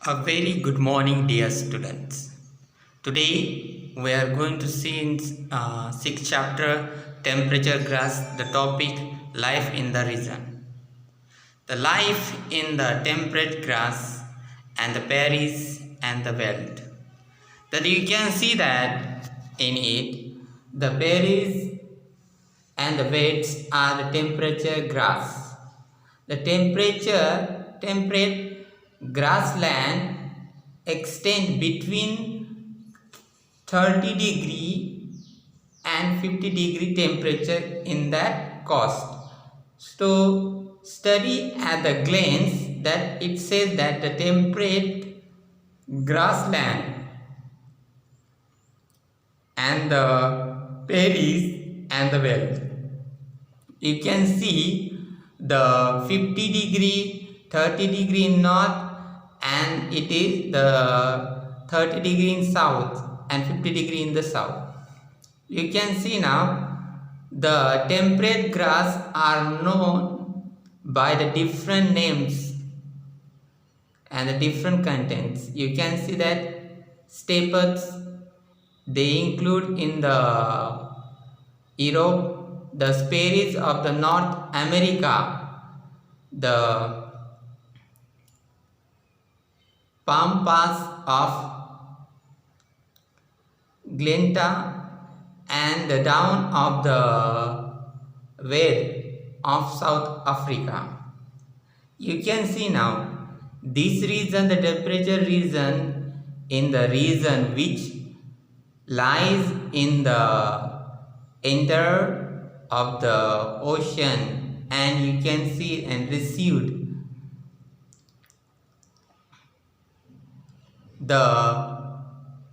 A very good morning, dear students. Today we are going to see in sixth chapter temperature grass the topic life in the region. The life in the temperate grass and the Prairies and the Veld. That you can see that in it the Prairies and the Velds are the temperature grass. The temperate grassland extend between 30 degree and 50 degree temperature in that coast. So study at the glance that it says that the temperate grassland and the prairies and the Veld. You can see the 50 degree, 30 degree in north, and it is the 30 degree in south and 50 degree in the south. You can see now the temperate grass are known by the different names and the different contents. You can see that steppes, they include in the Europe, the Prairies of the North America, the pampas of Glenta, and the down of the Veld of South Africa. You can see now this region, the temperature region, in the region which lies in the center of the ocean, and you can see and received the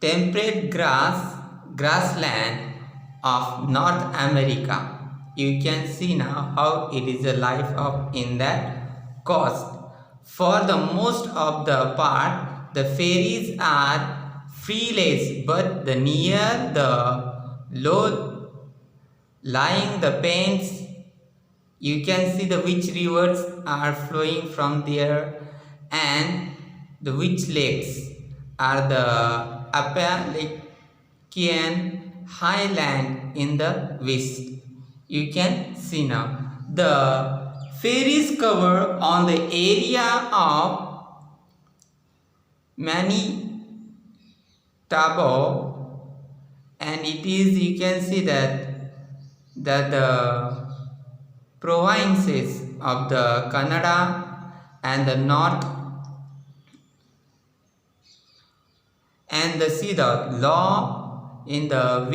temperate grassland of North America. You can see now how it is a life of in that coast. For the most of the part, the ferries are freeless, but the near the low lying the plains, you can see the which rivers are flowing from there, and the which lakes are the Appalachian highland in the west. You can see now the ferries cover on the area of Manitoba, and it is, you can see that the provinces of the Canada and the north and the see the law in the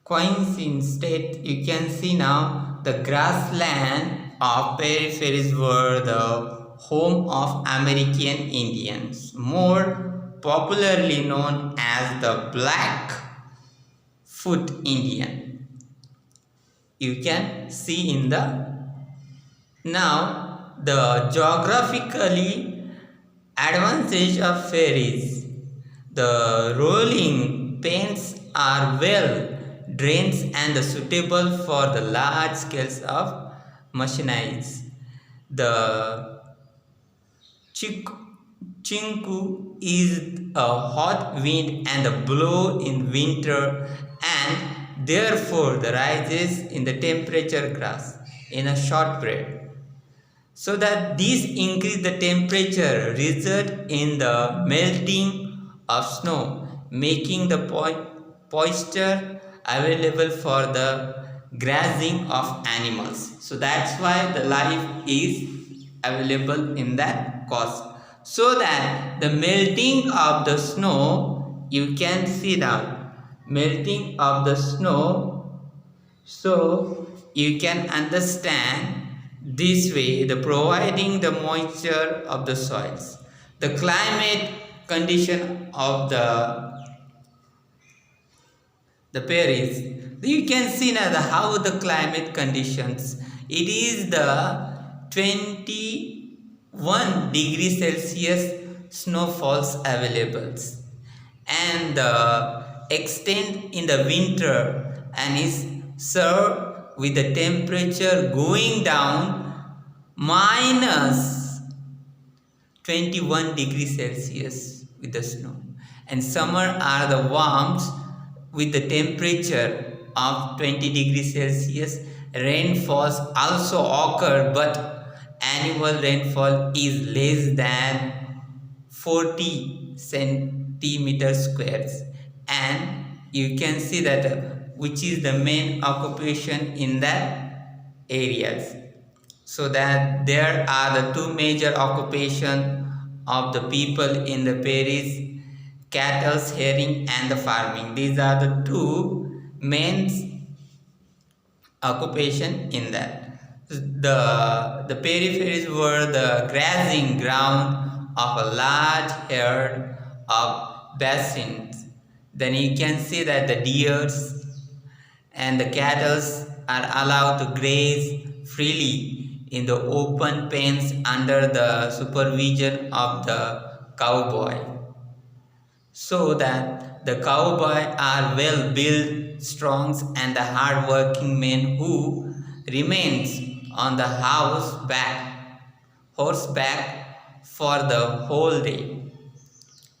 Wisconsin state. You can see now the grassland of Prairies were the home of American Indians, more popularly known as the Blackfoot Indian. You can see in the now the geographically advantage of ferries. The rolling plains are well drained and suitable for the large scales of machines. The chinku is a hot wind and blow in winter, and therefore the rises in the temperature grass in a short period. So that these increase the temperature result in the melting of snow, making the moisture available for the grazing of animals. So that's why the life is available in that coast. So that the melting of the snow, you can see that melting of the snow, so you can understand this way the providing the moisture of the soils. The climate condition of the Prairies, you can see now how the climate conditions, it is the 21 degrees Celsius snowfalls available, and the extent in the winter and is served with the temperature going down minus 21 degrees Celsius with the snow. And summer are the warms with the temperature of 20 degrees Celsius. Rainfalls also occur, but annual rainfall is less than 40 centimeters squares. And you can see that which is the main occupation in that areas. So that there are the two major occupation of the people in the Prairies: cattle, herring and the farming. These are the two main occupation in that. The peripheries were the grazing ground of a large herd of basins. Then you can see that the deers and the cattle are allowed to graze freely in the open pens under the supervision of the cowboy, so that the cowboy are well built, strong and the hard working men who remains on the horseback for the whole day.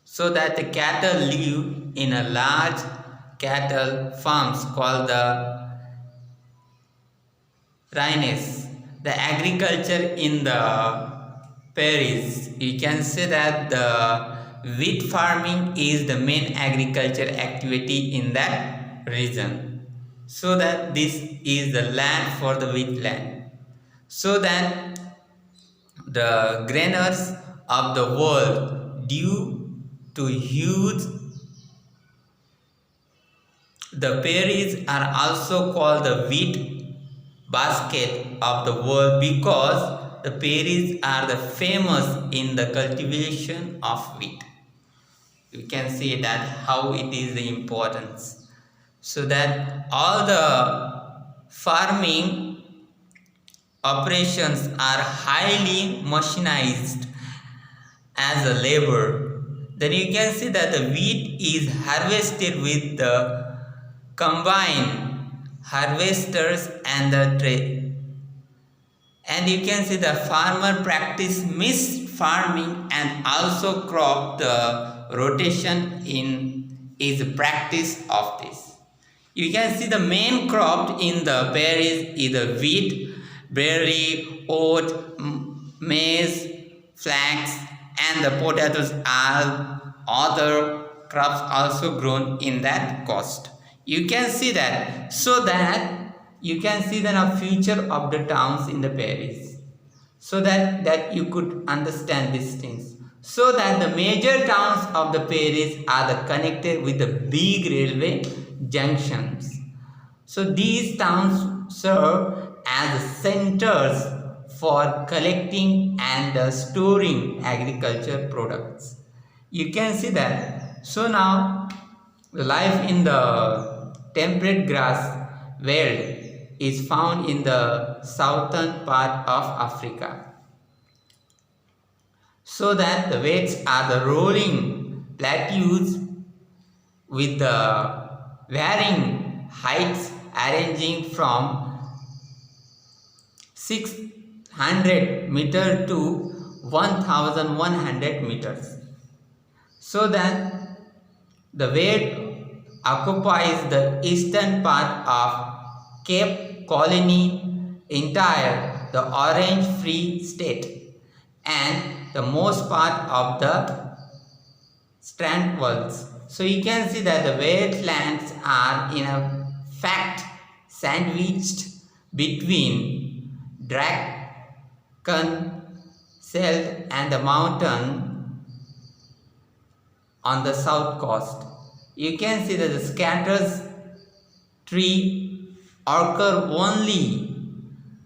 So that the cattle live in a large cattle farms called the Prairies. The agriculture in the Prairies, you can say that the wheat farming is the main agriculture activity in that region. So that this is the land for the wheat land. So that the grainers of the world, due to huge, the Prairies are also called the wheat basket of the world, because the Prairies are the famous in the cultivation of wheat. You can see that how it is the importance. So that all the farming operations are highly machinized as a labor. Then you can see that the wheat is harvested with the combine harvesters and the tray. And you can see the farmer practice mixed farming and also crop the rotation in is practice of this. You can see the main crop in the Prairies is the wheat, barley, oat, maize, flax and the potatoes are other crops also grown in that coast. You can see that. So that you can see the future of the towns in the Prairies. So that you could understand these things. So that the major towns of the Prairies are the connected with the big railway junctions. So these towns serve as centers for collecting and storing agriculture products. You can see that. So now the life in the temperate grass Veld is found in the southern part of Africa. So that the velds are the rolling plateaus with the varying heights arranging from 600 meters to 1100 meters. So that the Veld occupies the eastern part of Cape Colony, entire the Orange Free State and the most part of the Strandwells. So you can see that the wetlands are in a fact sandwiched between Draken Seld and the mountain on the south coast. You can see that the scatters tree occur only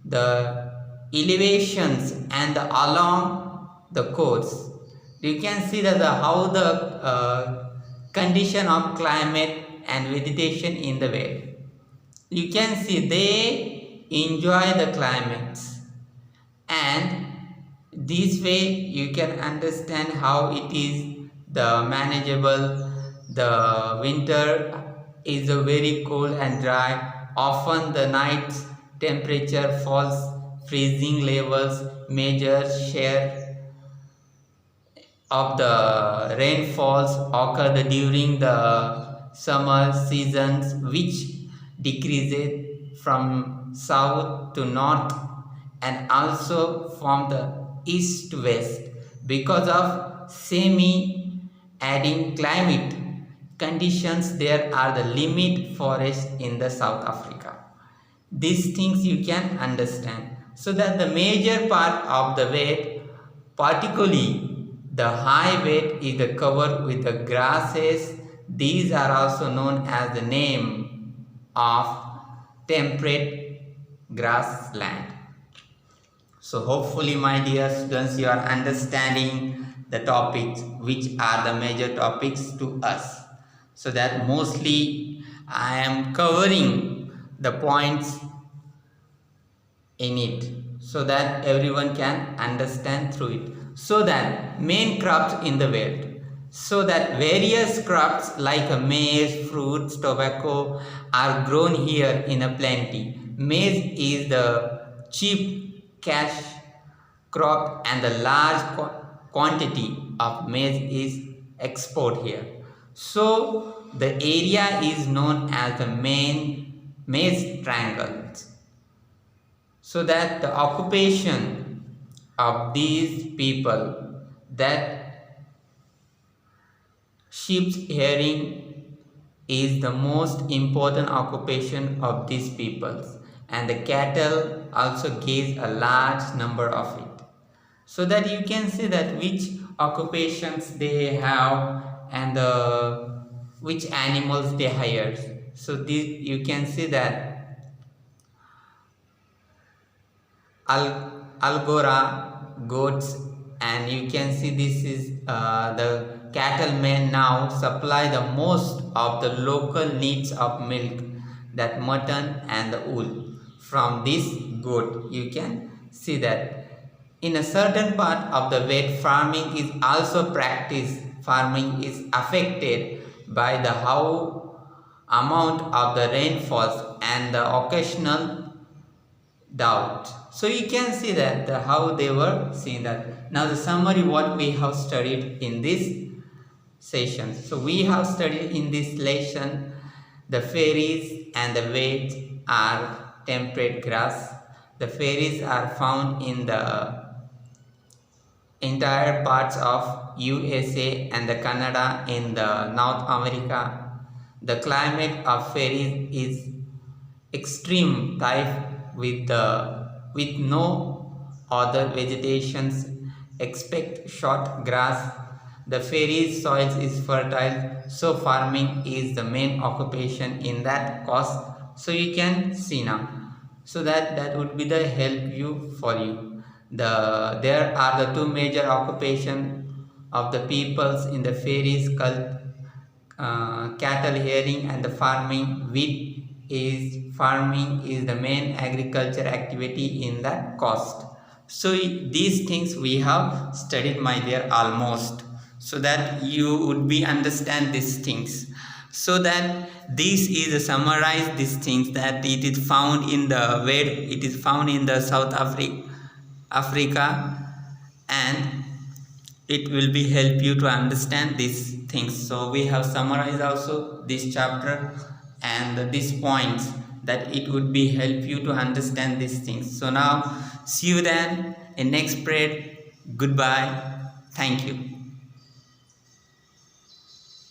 the elevations and along the coast. You can see that how the condition of climate and vegetation in the way. You can see they enjoy the climates, and this way you can understand how it is the manageable. The winter is a very cold and dry. Often the night's temperature falls freezing levels. Major share of the rainfalls occur during the summer seasons, which decreases from south to north and also from the east to west because of semi-arid climate conditions. There are the limit forests in the South Africa. These things you can understand. So that the major part of the weight, particularly the high weight, is the covered with the grasses. These are also known as the name of temperate grassland. So hopefully my dear students, you are understanding the topics which are the major topics to us. So that mostly I am covering the points in it so that everyone can understand through it. So that main crops in the world. So that various crops like maize, fruits, tobacco are grown here in a plenty. Maize is the cheap cash crop and the large quantity of maize is export here. So the area is known as the main maize triangles. So that the occupation of these people, that sheep hearing is the most important occupation of these peoples, and the cattle also gives a large number of it. So that you can see that which occupations they have and which animals they hire. So this you can see that Algora goats, and you can see this is the cattlemen now supply the most of the local needs of milk, that mutton and the wool from this goat. You can see that in a certain part of the wet farming is also practiced. Farming is affected by the how amount of the rainfalls and the occasional doubt. So you can see that how they were seeing that. Now the summary what we have studied in this session. So we have studied in this lesson the fairies and the Veld are temperate grass. The fairies are found in the entire parts of USA and the Canada in the North America. The climate of fairies is extreme type with no other vegetations except short grass. The fairies soil is fertile, so farming is the main occupation in that coast. So you can see now. So that would be the help you for you. There are the two major occupation of the peoples in the fairies cult, cattle hearing and the farming. Farming is the main agriculture activity in that coast. So these things we have studied my dear almost, so that you would be understand these things. So that this is a summarize these things, that it is found in the where it is found in the South Africa, and it will be help you to understand these things. So we have summarized also this chapter and these points, that it would be help you to understand these things. So now see you then in next period. Goodbye. Thank you.